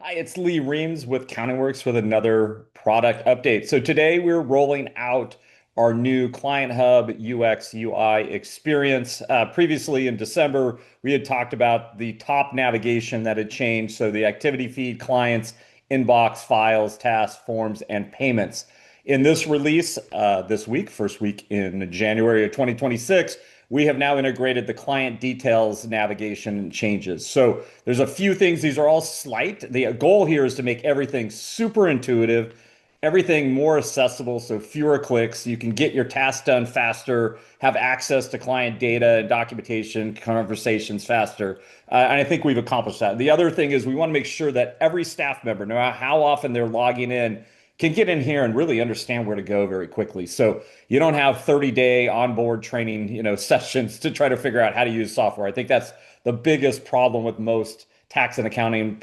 Hi, it's Lee Reams with CountingWorks with another product update. So today we're rolling out our new Client Hub UX UI experience. Previously in December, we had talked about the top navigation that had changed. So the activity feed, clients, inbox, files, tasks, forms, and payments. In this release, this week, first week in January of 2026, we have now integrated the client details navigation changes. So there's a few things. These are all slight. The goal here is to make everything super intuitive, everything more accessible, so fewer clicks. You can get your tasks done faster, have access to client data and documentation, conversations faster. And I think we've accomplished that. The other thing is we want to make sure that every staff member, no matter how often they're logging in, can get in here and really understand where to go very quickly. So you don't have 30-day onboard training, sessions to try to figure out how to use software. I think that's the biggest problem with most tax and accounting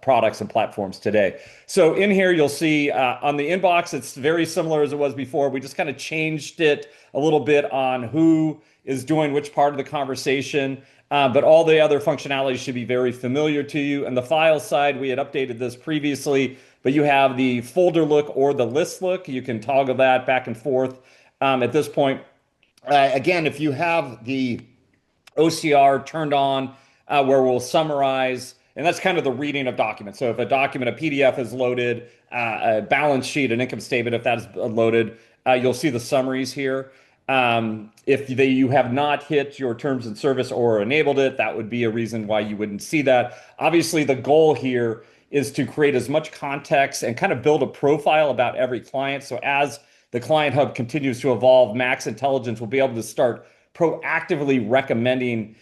products and platforms today. So in here, you'll see on the inbox, it's very similar as it was before. We just kind of changed it a little bit on who is doing which part of the conversation. But all the other functionalities should be very familiar to you. And the file side, we had updated this previously, but you have the folder look or the list look. You can toggle that back and forth at this point. Again, if you have the OCR turned on, where we'll summarize, and that's kind of the reading of documents. So if a document, a PDF is loaded, a balance sheet, an income statement, if that's loaded, you'll see the summaries here. If you have not hit your terms and service or enabled it, that would be a reason why you wouldn't see that. Obviously, the goal here is to create as much context and kind of build a profile about every client. So as the Client Hub continues to evolve, Max Intelligence will be able to start proactively recommending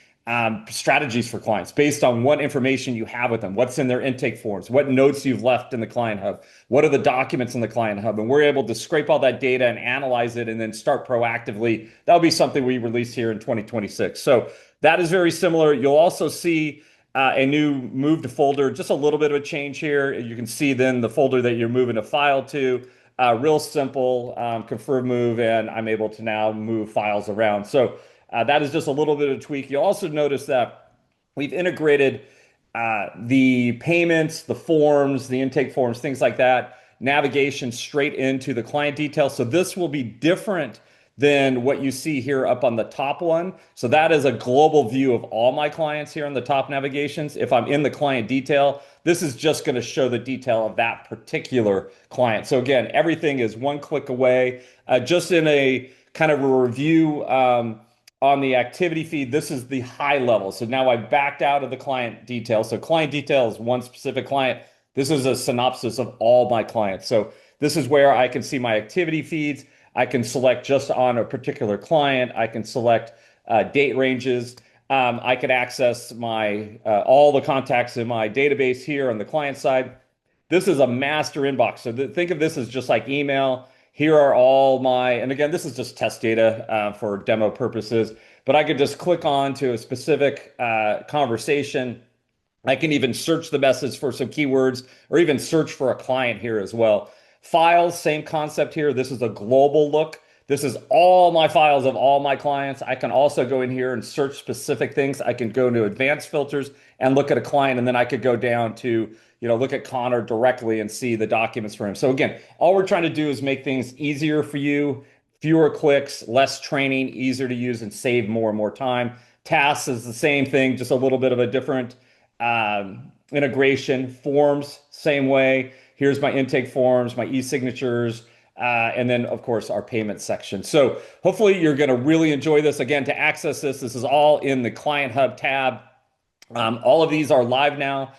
strategies for clients based on what information you have with them, what's in their intake forms, what notes you've left in the Client Hub, what are the documents in the Client Hub, and we're able to scrape all that data and analyze it and then start proactively. That'll be something we release here in 2026. So that is very similar. You'll also see a new move to folder, just a little bit of a change here. You can see then the folder that you're moving a file to. Real simple, confirm move, and I'm able to now move files around. So that is just a little bit of a tweak. You'll also notice that we've integrated the payments, the forms, the intake forms, things like that, navigation straight into the client details. So this will be different than what you see here up on the top one. So that is a global view of all my clients here on the top navigations. If I'm in the client detail, this is just going to show the detail of that particular client. So again, everything is one click away. Just in a kind of a review on the activity feed, this is the high level. So now I backed out of the client detail. So client detail is one specific client. This is a synopsis of all my clients. So this is where I can see my activity feeds. I can select just on a particular client. I can select date ranges. I can access my all the contacts in my database here on the client side. This is a master inbox. So think of this as just like email. Here are all my, and again, this is just test data for demo purposes, but I could just click on to a specific conversation. I can even search the message for some keywords or even search for a client here as well. Files, same concept here. This is a global look. This is all my files of all my clients. I can also go in here and search specific things. I can go into advanced filters and look at a client, and then I could go down to, look at Connor directly and see the documents for him. So again, all we're trying to do is make things easier for you, fewer clicks, less training, easier to use, and save more and more time. Tasks is the same thing, just a little bit of a different integration. Forms, same way. Here's my intake forms, my e-signatures, and then, of course, our payment section. So hopefully you're going to really enjoy this. Again, to access this, this is all in the Client Hub tab. All of these are live now.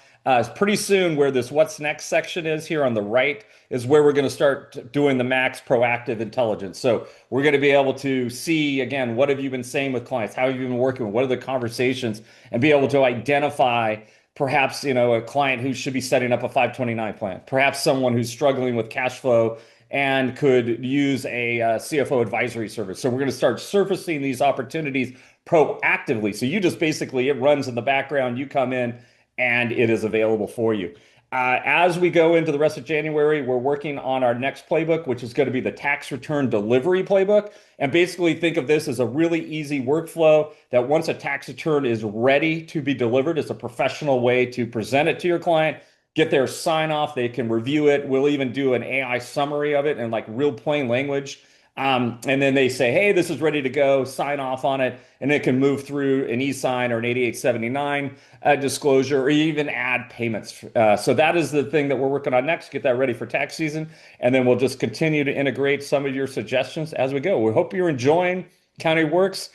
Pretty soon, where this What's Next section is here on the right is where we're going to start doing the Max Proactive Intelligence. So we're going to be able to see, again, what have you been saying with clients? How have you been working? What are the conversations? And be able to identify perhaps, a client who should be setting up a 529 plan, perhaps someone who's struggling with cash flow and could use a CFO advisory service. So we're going to start surfacing these opportunities proactively. So you just basically, it runs in the background, you come in, and it is available for you. As we go into the rest of January, we're working on our next playbook, which is going to be the tax return delivery playbook. And basically think of this as a really easy workflow that once a tax return is ready to be delivered, it's a professional way to present it to your client. get their sign off. They can review it. We'll even do an AI summary of it in like real plain language. And then they say, hey, this is ready to go, sign off on it, and it can move through an e-sign or an 8879 disclosure, or even add payments. So that is the thing that we're working on next. Get that ready for tax season. And then we'll just continue to integrate some of your suggestions as we go. We hope you're enjoying CountingWorks.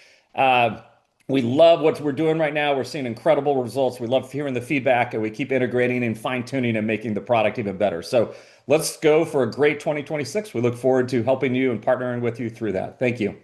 We love what we're doing right now. We're seeing incredible results. We love hearing the feedback, and we keep integrating and fine-tuning and making the product even better. So let's go for a great 2026. We look forward to helping you and partnering with you through that. Thank you.